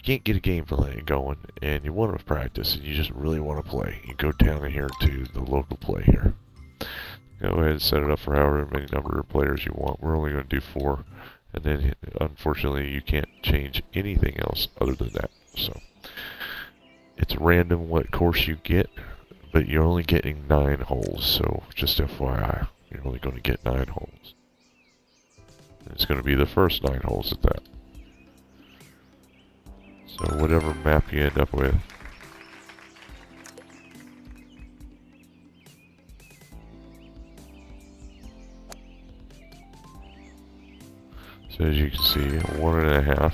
can't get a game play going and you want to practice and you just really want to play, you go down here to the local play here. Go ahead and set it up for however many number of players you want. We're only going to do 4. And then, unfortunately, you can't change anything else other than that. So, it's random what course you get, but you're only getting 9 holes. So, just FYI, you're only going to get 9 holes. And it's going to be the first 9 holes at that. So, whatever map you end up with. So as you can see, 1.5,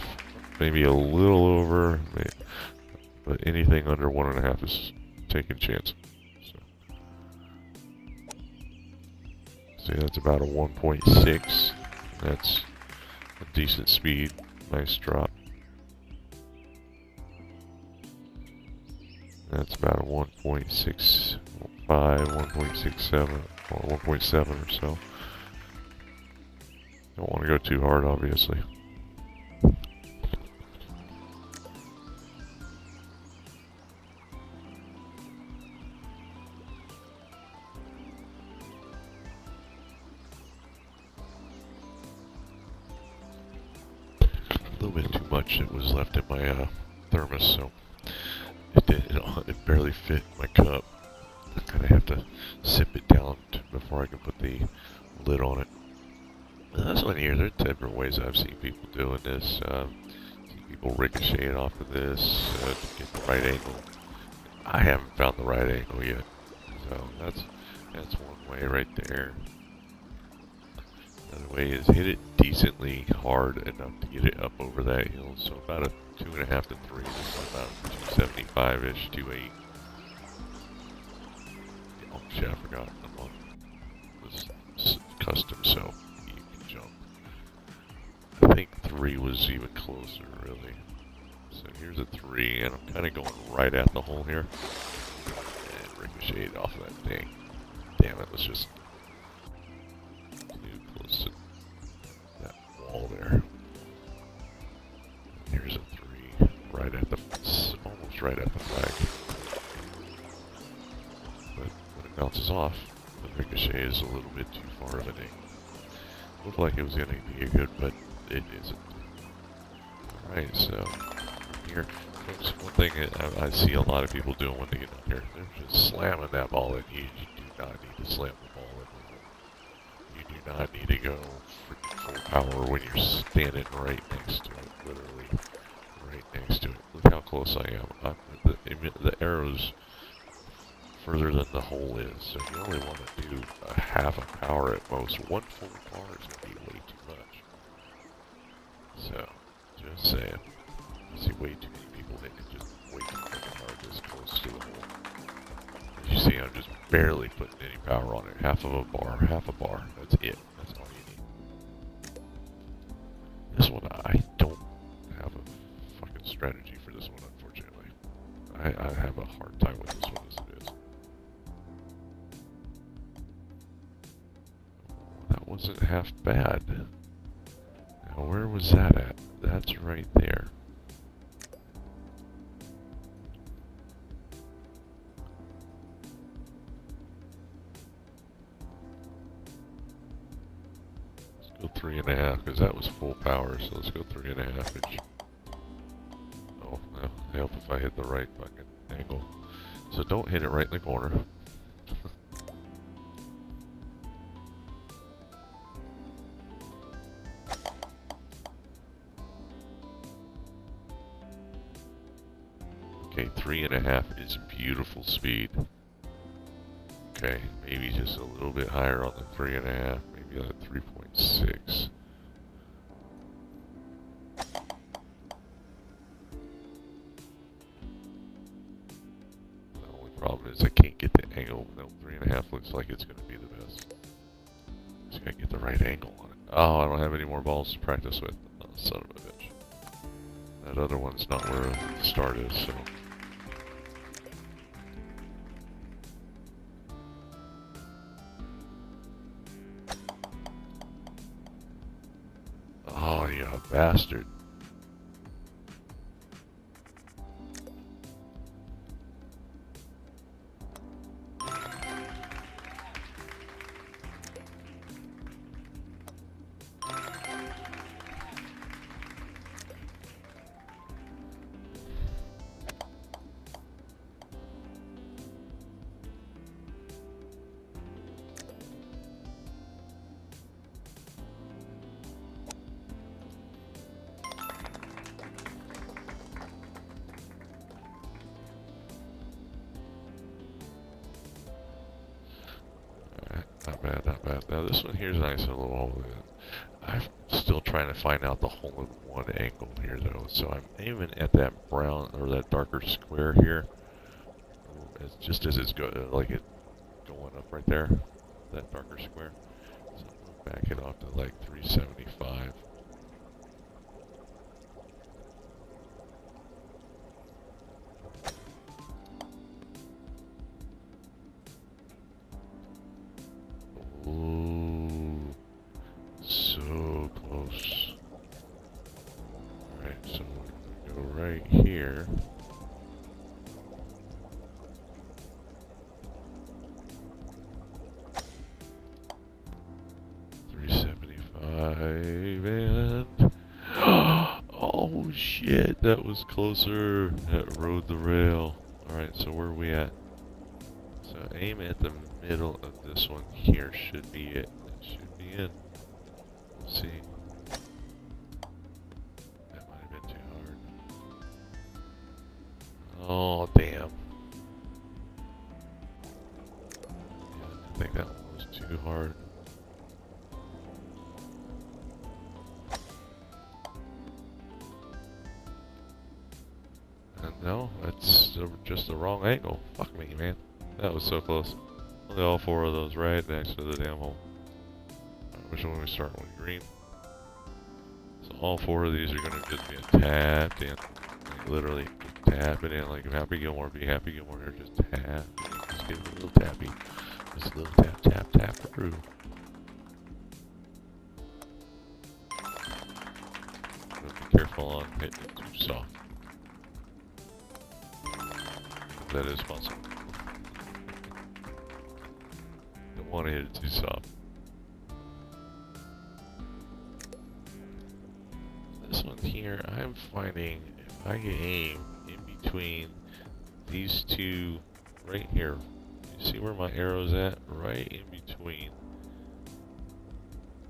maybe a little over, but anything under 1.5 is taking chance. So, see, that's about a 1.6. That's a decent speed, nice drop. That's about a 1.65, 1.67, or 1.7 or so. Don't want to go too hard, obviously. A little bit too much that was left in my thermos, so it barely fit my cup. I kind of have to sip it down before I can put the lid on it. This one here, there are different ways I've seen people doing this. See people ricochet it off of this to get the right angle. I haven't found the right angle yet, so that's one way right there. Another way is hit it decently hard enough to get it up over that hill. So about a 2.5 to 3, so about 275-ish, 2.8. Oh shit, I forgot. I'm on this custom, so you can jump. I think 3 was even closer, really. So here's a 3, and I'm kind of going right at the hole here. And ricocheted off of that thing. Damn it, let's just too close to that wall there. And here's a 3, right at the, almost right at the flag. But when it bounces off, the ricochet is a little bit too far of an angle. Looked like it was going to be a good, but it isn't. Alright, so here, folks, one thing that I see a lot of people doing when they get up here, they're just slamming that ball in. You do not need to slam the ball in. You do not need to go for full power when you're standing right next to it, literally right next to it. Look how close I am. The arrow's further than the hole is, so you only want to do a half a power at most. One full power is going to be way too much. So, just saying. I see way too many people hitting it just way too fucking hard this close to the hole. As you see, I'm just barely putting any power on it. Half a bar. That's it. That's all you need. This one, I don't have a fucking strategy for this one, unfortunately. I have a hard time with this one as it is. That wasn't half bad. Now, where was that at? That's right there. Go 3.5 because that was full power, so let's go 3.5 inch. Oh, well, help if I hit the right fucking angle. So don't hit it right in the corner. Okay, 3.5 is beautiful speed. Okay, maybe just a little bit higher on the 3.5, maybe on 3.6. The only problem is I can't get the angle. No, 3.5 looks like it's going to be the best. Just gotta get the right angle on it. Oh, I don't have any more balls to practice with. Oh, son of a bitch. That other one's not where the start is, so. Oh, you bastard. Now this one here's a nice little hole. I'm still trying to find out the hole-in-one angle here, though. So I'm aiming at that brown or that darker square here, just as it's going up right there, that darker square. So I'm gonna back it off to like 375. Ooh, so close. Alright, so we're gonna go right here. And oh shit, that was closer. That rode the rail. Alright, so where are we at? So aim at the middle of this one here. Should be it. It should be in. We'll see. That might have been too hard. Oh damn. Yeah, I think that one was too hard. No, that's just the wrong angle. Fuck me, man. That was so close. Only all four of those right next to the damn hole. Right, which one we start with? Green. So all four of these are going to just be tapped in. Like literally tap it in. Like Happy Gilmore, be Happy Gilmore here. Just tap. Just give it a little tappy. Just a little tap, tap, tap through. But be careful on hitting it too soft. That is possible. Don't want to hit it too soft. This one here, I'm finding if I aim in between these two right here, you see where my arrow's at? Right in between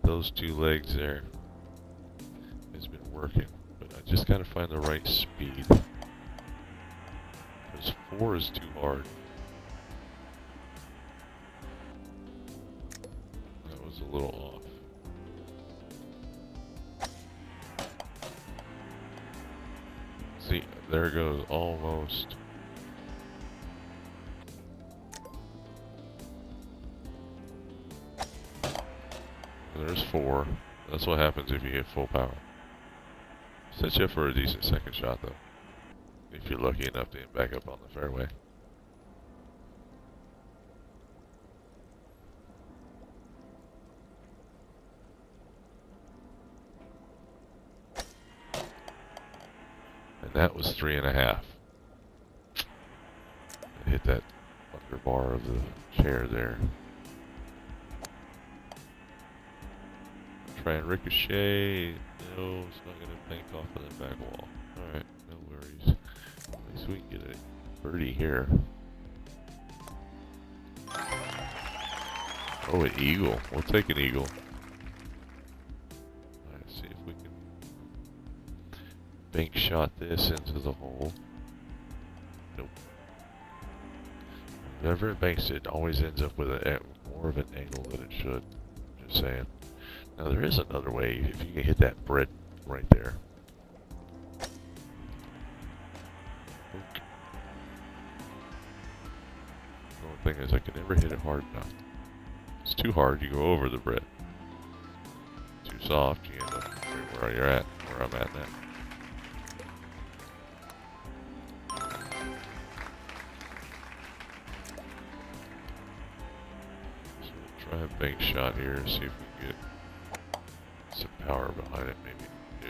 those two legs there. It's been working, but I just gotta find the right speed. 4 is too hard. That was a little off. See, there it goes, almost. There's 4. That's what happens if you hit full power. Sets you up for a decent second shot, though. If you're lucky enough to get back up on the fairway. And that was 3.5. I hit that under bar of the chair there. Try and ricochet. No, it's not going to bank off of the back wall. Alright, no worries. At least we can get a birdie here. Oh, an eagle. We'll take an eagle. Alright, see if we can bank shot this into the hole. Nope. Whenever it banks, it always ends up with more of an angle than it should. Just saying. Now there is another way. If you can hit that Brit right there. The only thing is I can never hit it hard enough. It's too hard, you go over the Brit. Too soft, you end up right where you're at, where I'm at now. So we'll try a bank shot here and see if we can get some power behind it, maybe.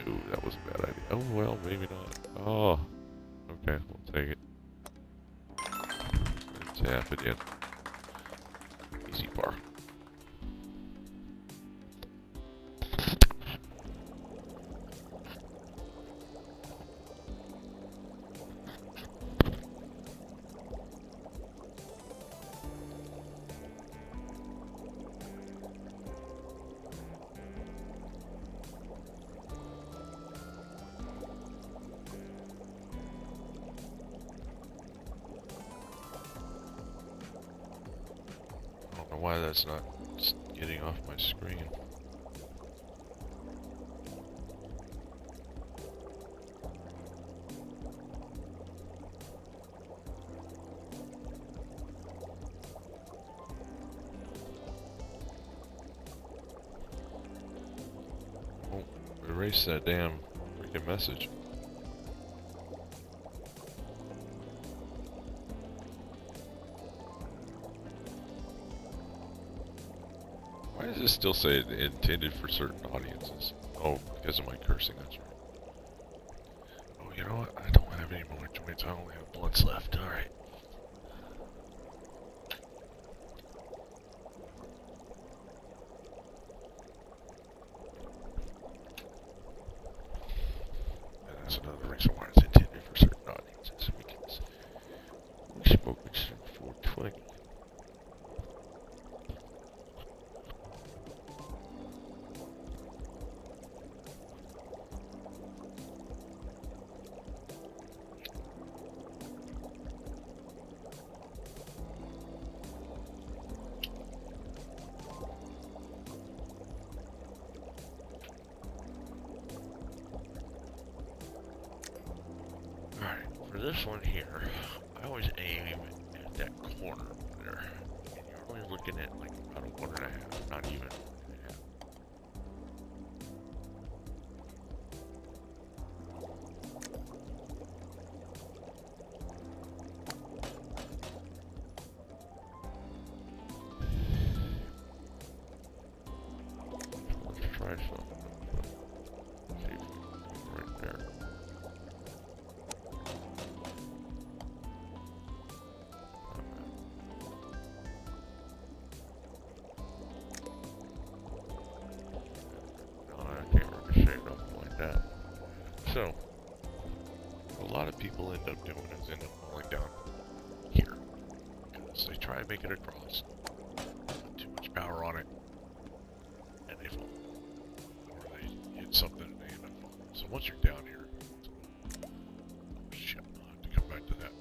No, that was a bad idea. Oh, well, maybe not. Oh, okay, we'll take it. And tap it in. Easy par. Why that's not getting off my screen. Oh, erase that damn freaking message. Why does it still say intended for certain audiences? Oh, because of my cursing, that's right. Oh, you know what? I don't have any more joints. I only have blunts left. Alright. And that's another reason why it's intended for certain audiences. Because we smoke it 420. For this one here, I always aim at that corner there. And you're only looking at like about a 1.5, not even. Let's try something. See if we can go right there. So, what a lot of people end up doing is end up falling down here. Because they try to make it across, put too much power on it, and they fall. Or they hit something and they end up falling. So once you're down here, oh shit, I'll have to come back to that.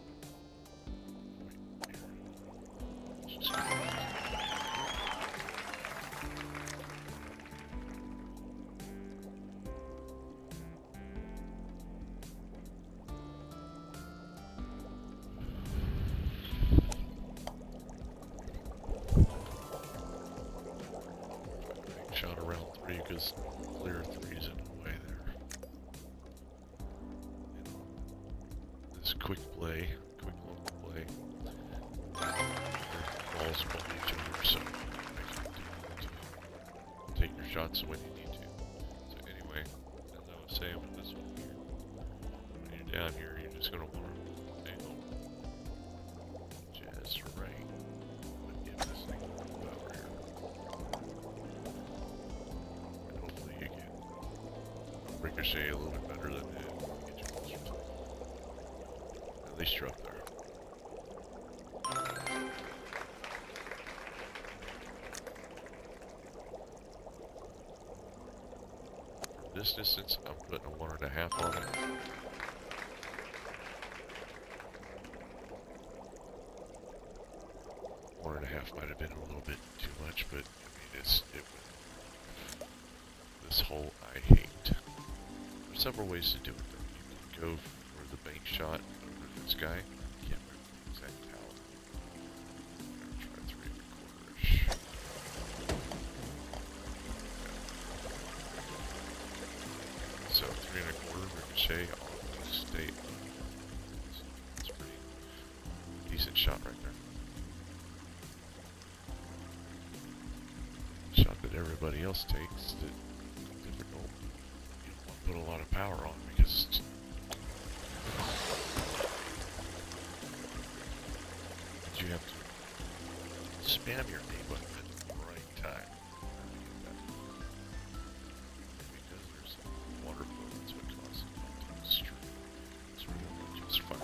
Wait, here. Let's just go. Shot around 3 because clear 3's in the way there. And this quick play, quick local play, balls above each other, so take your shots when you need to. So anyway, as I was saying with this one here, when you're down here, you're just going to want to angle just right. But give this thing a little power here. Ricochet a little bit better than it get you closer to it. At least you're up there. From this distance, I'm putting a 1.5 on it. One and a half might have been a little bit too much, but I mean, this hole I hate. There's several ways to do it though. You can go for the bank shot over this guy. I can't remember the exact power. I'm gonna try 3 1/4-ish. So 3 1/4 ricochet on the state. That's a pretty decent shot right there. Shot that everybody else takes that difficult. You don't want to put a lot of power on because it's you have to spam your A button at the right time. Because there's water flow, that's what causes it to stream. So we're going to just fire.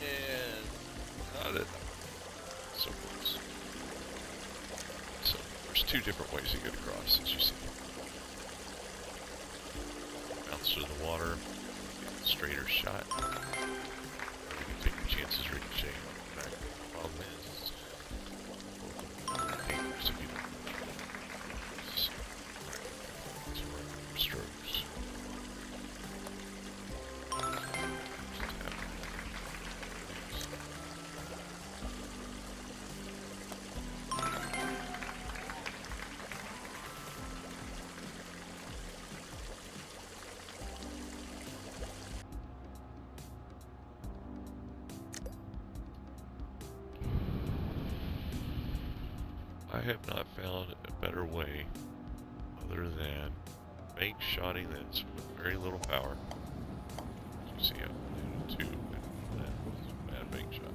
And got it. So close. two different ways to get across, as you see. Bounce through the water, get a straighter shot. You can take your chances ricocheting on the back. The problem is, it's dangerous if you don't know. So, two more strokes. I have not found a better way other than bank shotting this with very little power. As you see, I'm doing 2, and that was a bad bank shot.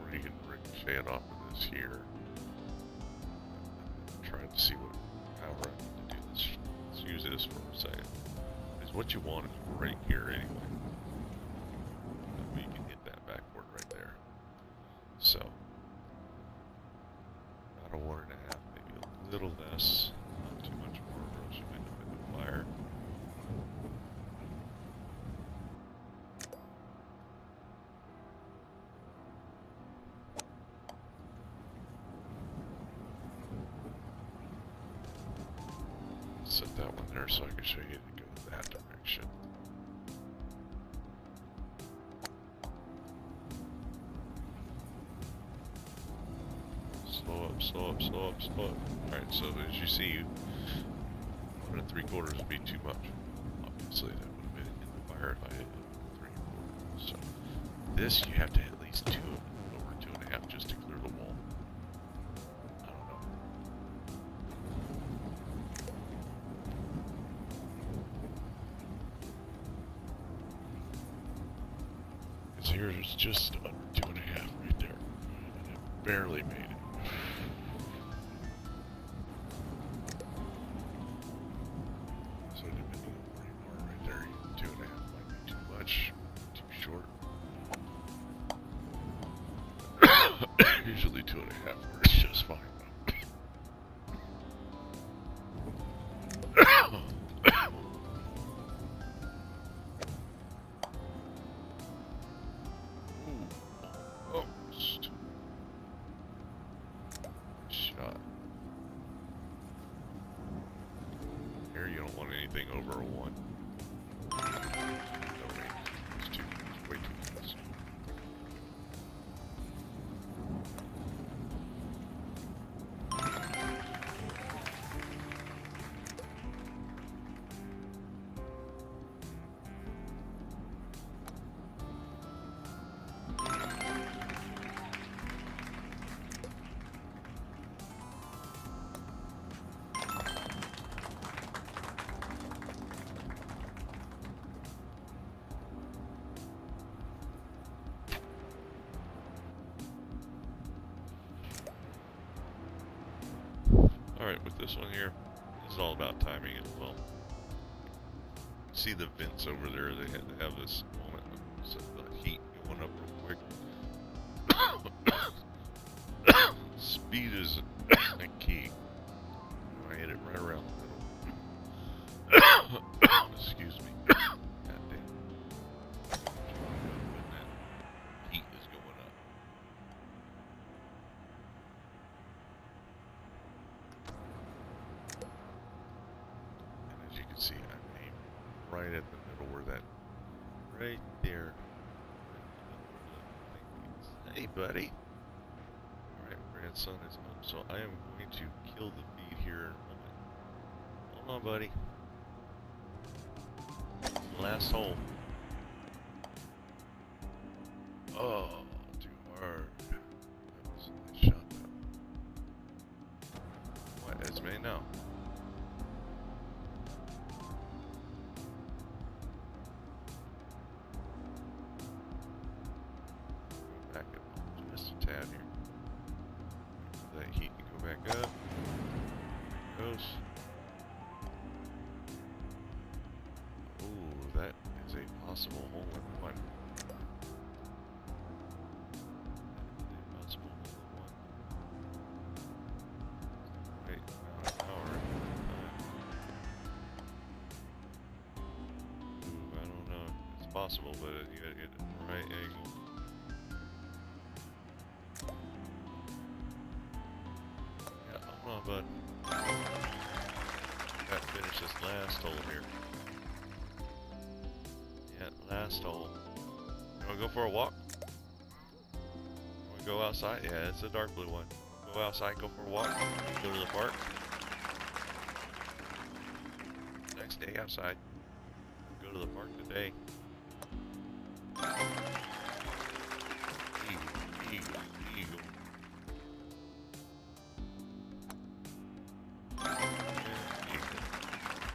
Or you can ricochet it off of this here. I'm trying to see what power I need to do this. Let's use this for a second. Because what you want is right here anyway. That way you can hit that backboard right there. So, about a 1.5, maybe a little less. Not too much more, or else you might end up in the fire. Set that one there so I can show you to go that direction. Slow up, slow up, slow up, slow up. Alright, so as you see, 1 3/4 would be too much. Obviously, that would have been in the fire if I hit 1 3/4. So, this you have to hit at least 2, over 2.5 just to clear the wall. I don't know. Because here's just under 2.5 right there. And it barely made it. So depending on where you are right there, 2.5 might be too much, too short. Usually 2.5 works just fine. Ooh, almost. Shot. Here you don't want anything over a 1. No way. It's way too fast. Alright, with this one here, this is all about timing as well. See the vents over there, they have this moment of the heat going up real quick. Speed is a key. I hit it right around the middle. Excuse me. God damn. And that heat is going up. And as you can see, I aim right at the middle where that, right there. Hey, buddy. Alright, grandson is up, so I am going to kill the feed here in a moment. Hold on, buddy. Last hole. Oh, too hard. That was a nice shot, though. What, Esme? No. Back up just a tad here. That heat can go back up. There it goes. Ooh, that is a possible hole in 1. possible, but you gotta get the right angle. Yeah, come on, bud. Gotta finish this last hole here. Yeah, last hole. You wanna go for a walk? You wanna go outside? Yeah, it's a dark blue one. Go outside, go for a walk. Go to the park. Next day outside. Go to the park today. Eagle, eagle, eagle.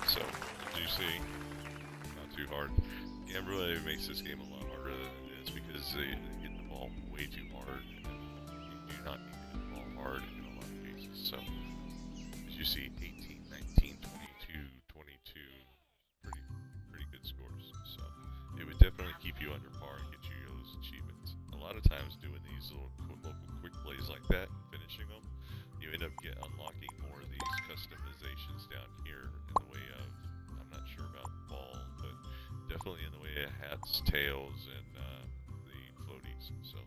So, as you see, not too hard. Yeah, really makes this game a lot harder than it is because they hit the ball way too hard. And you do not need to hit the ball hard in a lot of cases. So, as you see, 18, 19, 22, 22, pretty good scores. So, it would definitely keep you under par and get you those achievements. A lot of times doing these little local quick plays like that and finishing them, you end up unlocking more of these customizations down here in the way of, I'm not sure about ball, but definitely in the way of hats, tails, and the floaties. So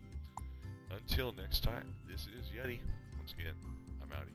until next time, this is Yeti. Once again, I'm outie.